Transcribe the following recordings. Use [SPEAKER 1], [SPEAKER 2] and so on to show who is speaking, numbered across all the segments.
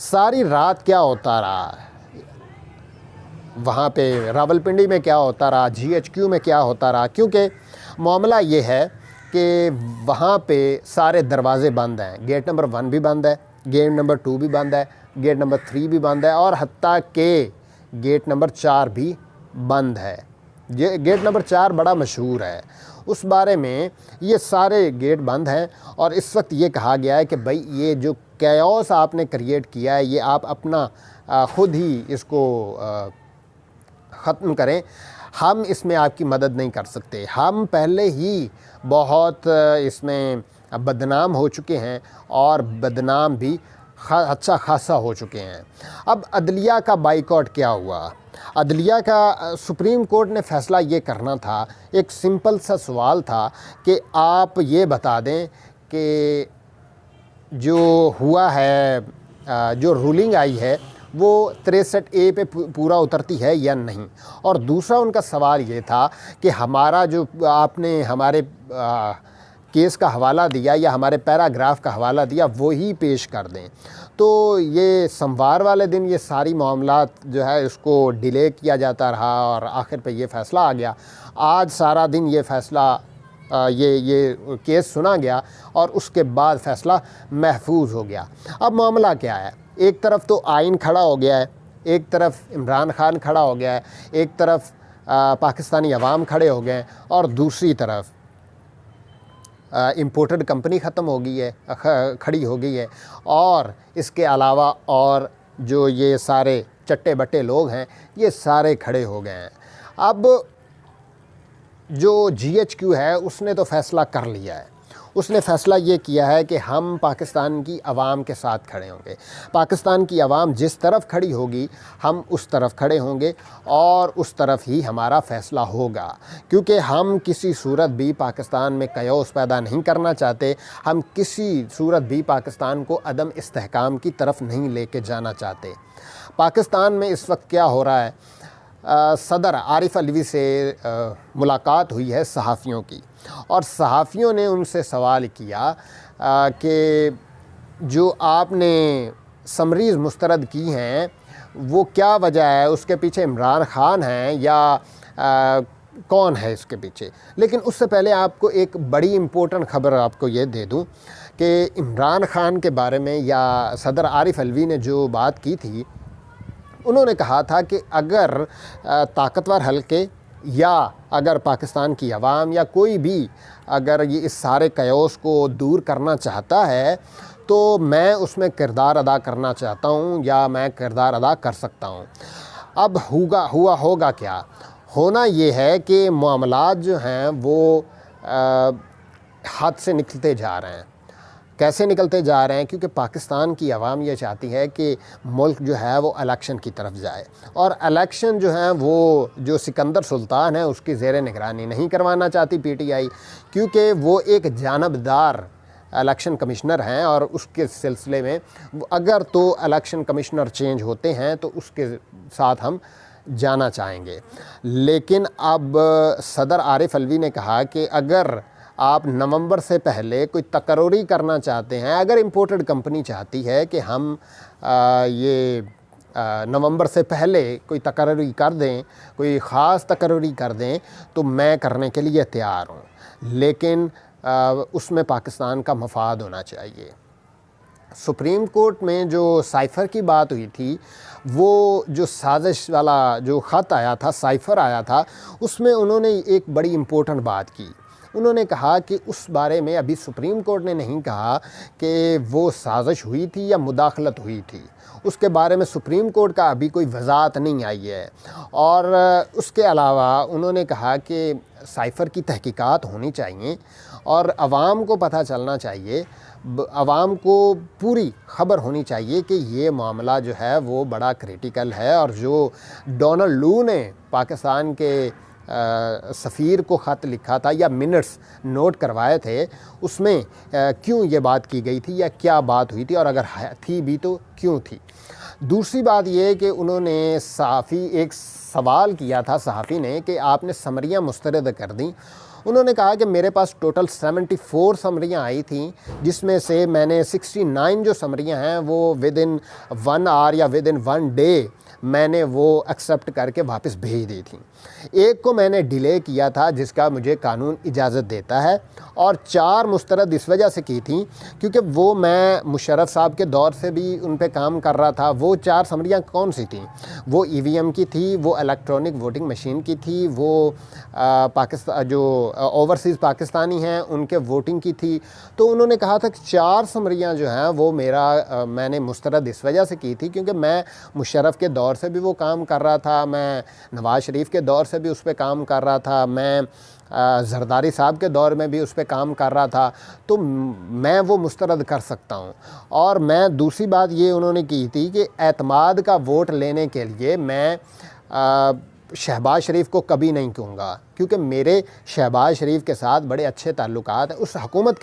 [SPEAKER 1] ساری رات کیا ہوتا رہا وہاں پہ، راولپنڈی میں کیا ہوتا رہا، GHQ میں کیا ہوتا رہا، کیونکہ معاملہ یہ ہے کہ وہاں پہ سارے دروازے بند ہیں. گیٹ نمبر 1 بھی بند ہے، گیٹ نمبر 2 بھی بند ہے، گیٹ نمبر 3 بھی بند ہے، اور حتیٰ کہ گیٹ نمبر 4 بھی بند ہے. گیٹ نمبر 4 بڑا مشہور ہے، اس بارے میں یہ سارے گیٹ بند ہیں. اور اس وقت یہ کہا گیا ہے کہ بھائی یہ جو کیوس آپ نے کریٹ کیا ہے یہ آپ اپنا خود ہی اس کو ختم کریں، ہم اس میں آپ کی مدد نہیں کر سکتے. ہم پہلے ہی بہت اس میں بدنام ہو چکے ہیں، اور بدنام بھی اچھا خاصا ہو چکے ہیں. اب عدلیہ کا بائیکاٹ کیا ہوا؟ عدلیہ کا سپریم کورٹ نے فیصلہ یہ کرنا تھا، ایک سمپل سا سوال تھا کہ آپ یہ بتا دیں کہ جو ہوا ہے، جو رولنگ آئی ہے وہ 63A پہ پورا اترتی ہے یا نہیں. اور دوسرا ان کا سوال یہ تھا کہ ہمارا جو آپ نے ہمارے کیس کا حوالہ دیا یا ہمارے پیراگراف کا حوالہ دیا وہی پیش کر دیں. تو یہ سموار والے دن یہ ساری معاملات جو ہے اس کو ڈیلے کیا جاتا رہا، اور آخر پہ یہ فیصلہ آ گیا. آج سارا دن یہ فیصلہ یہ کیس سنا گیا، اور اس کے بعد فیصلہ محفوظ ہو گیا. اب معاملہ کیا ہے؟ ایک طرف تو آئین کھڑا ہو گیا ہے، ایک طرف عمران خان کھڑا ہو گیا ہے، ایک طرف پاکستانی عوام کھڑے ہو گئے ہیں، اور دوسری طرف امپورٹڈ کمپنی ختم ہو گئی ہے، کھڑی ہو گئی ہے. اور اس کے علاوہ اور جو یہ سارے چٹے بٹے لوگ ہیں یہ سارے کھڑے ہو گئے ہیں. اب جو GHQ ہے اس نے تو فیصلہ کر لیا ہے. اس نے فیصلہ یہ کیا ہے کہ ہم پاکستان کی عوام کے ساتھ کھڑے ہوں گے. پاکستان کی عوام جس طرف کھڑی ہوگی ہم اس طرف کھڑے ہوں گے، اور اس طرف ہی ہمارا فیصلہ ہوگا. کیونکہ ہم کسی صورت بھی پاکستان میں کیوس پیدا نہیں کرنا چاہتے، ہم کسی صورت بھی پاکستان کو عدم استحکام کی طرف نہیں لے کے جانا چاہتے. پاکستان میں اس وقت کیا ہو رہا ہے؟ صدر عارف علوی سے ملاقات ہوئی ہے صحافیوں کی، اور صحافیوں نے ان سے سوال کیا کہ جو آپ نے سمریز مسترد کی ہیں وہ کیا وجہ ہے؟ اس کے پیچھے عمران خان ہیں یا کون ہے اس کے پیچھے؟ لیکن اس سے پہلے آپ کو ایک بڑی امپورٹنٹ خبر آپ کو یہ دے دوں کہ عمران خان کے بارے میں یا صدر عارف علوی نے جو بات کی تھی، انہوں نے کہا تھا کہ اگر طاقتور حلقے یا اگر پاکستان کی عوام یا کوئی بھی اگر یہ اس سارے کیوس کو دور کرنا چاہتا ہے تو میں اس میں کردار ادا کرنا چاہتا ہوں یا میں کردار ادا کر سکتا ہوں. اب ہوگا کیا؟ ہونا یہ ہے کہ معاملات جو ہیں وہ ہاتھ سے نکلتے جا رہے ہیں. کیسے نکلتے جا رہے ہیں؟ کیونکہ پاکستان کی عوام یہ چاہتی ہے کہ ملک جو ہے وہ الیکشن کی طرف جائے، اور الیکشن جو ہیں وہ جو سکندر سلطان ہے اس کی زیر نگرانی نہیں کروانا چاہتی PTI، کیونکہ وہ ایک جانبدار الیکشن کمشنر ہیں، اور اس کے سلسلے میں اگر تو الیکشن کمشنر چینج ہوتے ہیں تو اس کے ساتھ ہم جانا چاہیں گے. لیکن اب صدر عارف علوی نے کہا کہ اگر آپ نومبر سے پہلے کوئی تقرری کرنا چاہتے ہیں، اگر امپورٹڈ کمپنی چاہتی ہے کہ ہم یہ نومبر سے پہلے کوئی تقرری کر دیں، کوئی خاص تقرری کر دیں، تو میں کرنے کے لیے تیار ہوں، لیکن اس میں پاکستان کا مفاد ہونا چاہیے. سپریم کورٹ میں جو سائفر کی بات ہوئی تھی، وہ جو سازش والا جو خط آیا تھا، سائفر آیا تھا، اس میں انہوں نے ایک بڑی امپورٹنٹ بات کی. انہوں نے کہا کہ اس بارے میں ابھی سپریم کورٹ نے نہیں کہا کہ وہ سازش ہوئی تھی یا مداخلت ہوئی تھی. اس کے بارے میں سپریم کورٹ کا ابھی کوئی وضاحت نہیں آئی ہے. اور اس کے علاوہ انہوں نے کہا کہ سائفر کی تحقیقات ہونی چاہیے، اور عوام کو پتہ چلنا چاہیے، عوام کو پوری خبر ہونی چاہیے کہ یہ معاملہ جو ہے وہ بڑا کریٹیکل ہے. اور جو ڈونلڈ لو نے پاکستان کے سفیر کو خط لکھا تھا یا منٹس نوٹ کروائے تھے، اس میں کیوں یہ بات کی گئی تھی یا کیا بات ہوئی تھی، اور اگر تھی بھی تو کیوں تھی. دوسری بات یہ کہ انہوں نے ایک سوال کیا تھا صحافی نے کہ آپ نے سمریاں مسترد کر دیں. انہوں نے کہا کہ میرے پاس ٹوٹل 74 سمریاں آئی تھیں، جس میں سے میں نے 69 جو سمریاں ہیں وہ ود ان 1 آور یا ود ان 1 ڈے میں نے وہ ایکسیپٹ کر کے واپس بھیج دی تھیں. ایک کو میں نے ڈیلے کیا تھا جس کا مجھے قانون اجازت دیتا ہے، اور 4 مسترد اس وجہ سے کی تھیں کیونکہ وہ میں مشرف صاحب کے دور سے بھی ان پہ کام کر رہا تھا. وہ 4 سمریاں کون سی تھیں؟ وہ EVM کی تھی، وہ الیکٹرانک ووٹنگ مشین کی تھی، وہ پاکستان جو اوورسیز پاکستانی ہیں ان کے ووٹنگ کی تھی. تو انہوں نے کہا تھا کہ 4 سمریاں جو ہیں وہ میں نے مسترد اس وجہ سے کی تھی کیونکہ میں مشرف کے دور سے بھی وہ کام کر رہا تھا، میں نواز شریف کے دور سے بھی اس پہ کام کر رہا تھا، میں زرداری صاحب کے دور میں بھی اس پہ کام کر رہا تھا، تو میں وہ مسترد کر سکتا ہوں. اور میں دوسری بات یہ انہوں نے کی تھی کہ اعتماد کا ووٹ لینے کے لیے میں شہباز شریف کو کبھی نہیں کہوں گا کیونکہ میرے شہباز شریف کے ساتھ بڑے اچھے تعلقات ہیں، اس حکومت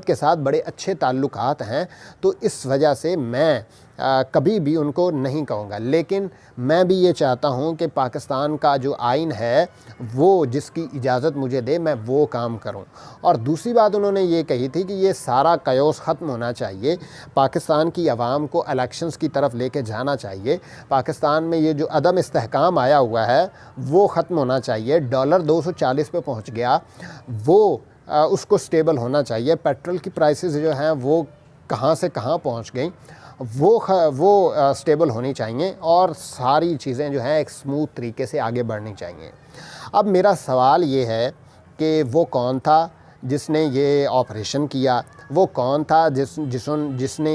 [SPEAKER 1] کے ساتھ بڑے اچھے تعلقات ہیں، تو اس وجہ سے میں کبھی بھی ان کو نہیں کہوں گا. لیکن میں بھی یہ چاہتا ہوں کہ پاکستان کا جو آئین ہے وہ جس کی اجازت مجھے دے میں وہ کام کروں. اور دوسری بات انہوں نے یہ کہی تھی کہ یہ سارا کیوس ختم ہونا چاہیے، پاکستان کی عوام کو الیکشنز کی طرف لے کے جانا چاہیے، پاکستان میں یہ جو عدم استحکام آیا ہوا ہے وہ ختم ہونا چاہیے. $ڈالر 240 پہ پہنچ گیا، وہ اس کو سٹیبل ہونا چاہیے. پیٹرول کی پرائسز جو ہیں وہ کہاں سے کہاں پہنچ گئیں، وہ سٹیبل ہونی چاہیے، اور ساری چیزیں جو ہیں ایک سموتھ طریقے سے آگے بڑھنی چاہیے. اب میرا سوال یہ ہے کہ وہ کون تھا جس نے یہ آپریشن کیا؟ وہ کون تھا جس نے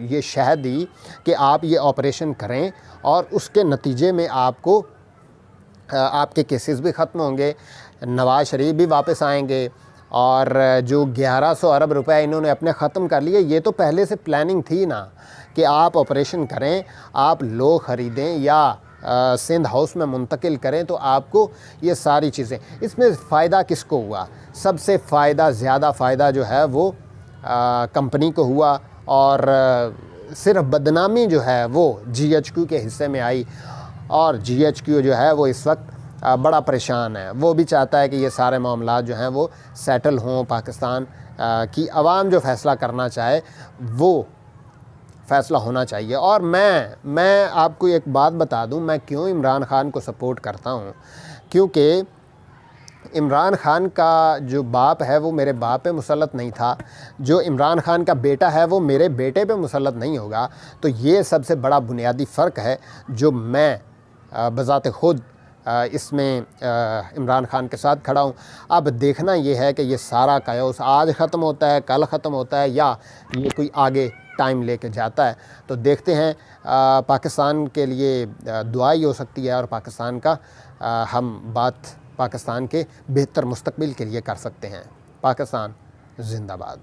[SPEAKER 1] یہ شہد دی کہ آپ یہ آپریشن کریں اور اس کے نتیجے میں آپ کے کیسز بھی ختم ہوں گے، نواز شریف بھی واپس آئیں گے، اور جو 1100 ارب روپے انہوں نے اپنے ختم کر لیے، یہ تو پہلے سے پلاننگ تھی نا کہ آپ آپریشن کریں، آپ لو خریدیں یا سندھ ہاؤس میں منتقل کریں تو آپ کو یہ ساری چیزیں. اس میں فائدہ کس کو ہوا؟ سب سے زیادہ فائدہ جو ہے وہ کمپنی کو ہوا، اور صرف بدنامی جو ہے وہ GHQ کے حصے میں آئی، اور GHQ جو ہے وہ اس وقت بڑا پریشان ہے. وہ بھی چاہتا ہے کہ یہ سارے معاملات جو ہیں وہ سیٹل ہوں، پاکستان کی عوام جو فیصلہ کرنا چاہے وہ فیصلہ ہونا چاہیے. اور میں آپ کو ایک بات بتا دوں، میں کیوں عمران خان کو سپورٹ کرتا ہوں، کیونکہ عمران خان کا جو باپ ہے وہ میرے باپ پہ مسلط نہیں تھا، جو عمران خان کا بیٹا ہے وہ میرے بیٹے پہ مسلط نہیں ہوگا. تو یہ سب سے بڑا بنیادی فرق ہے جو میں بذات خود اس میں عمران خان کے ساتھ کھڑا ہوں. اب دیکھنا یہ ہے کہ یہ سارا کیوس آج ختم ہوتا ہے، کل ختم ہوتا ہے، یا یہ کوئی آگے ٹائم لے کے جاتا ہے. تو دیکھتے ہیں. پاکستان کے لیے دعا ہی ہو سکتی ہے، اور پاکستان کا ہم بات پاکستان کے بہتر مستقبل کے لیے کر سکتے ہیں. پاکستان زندہ باد.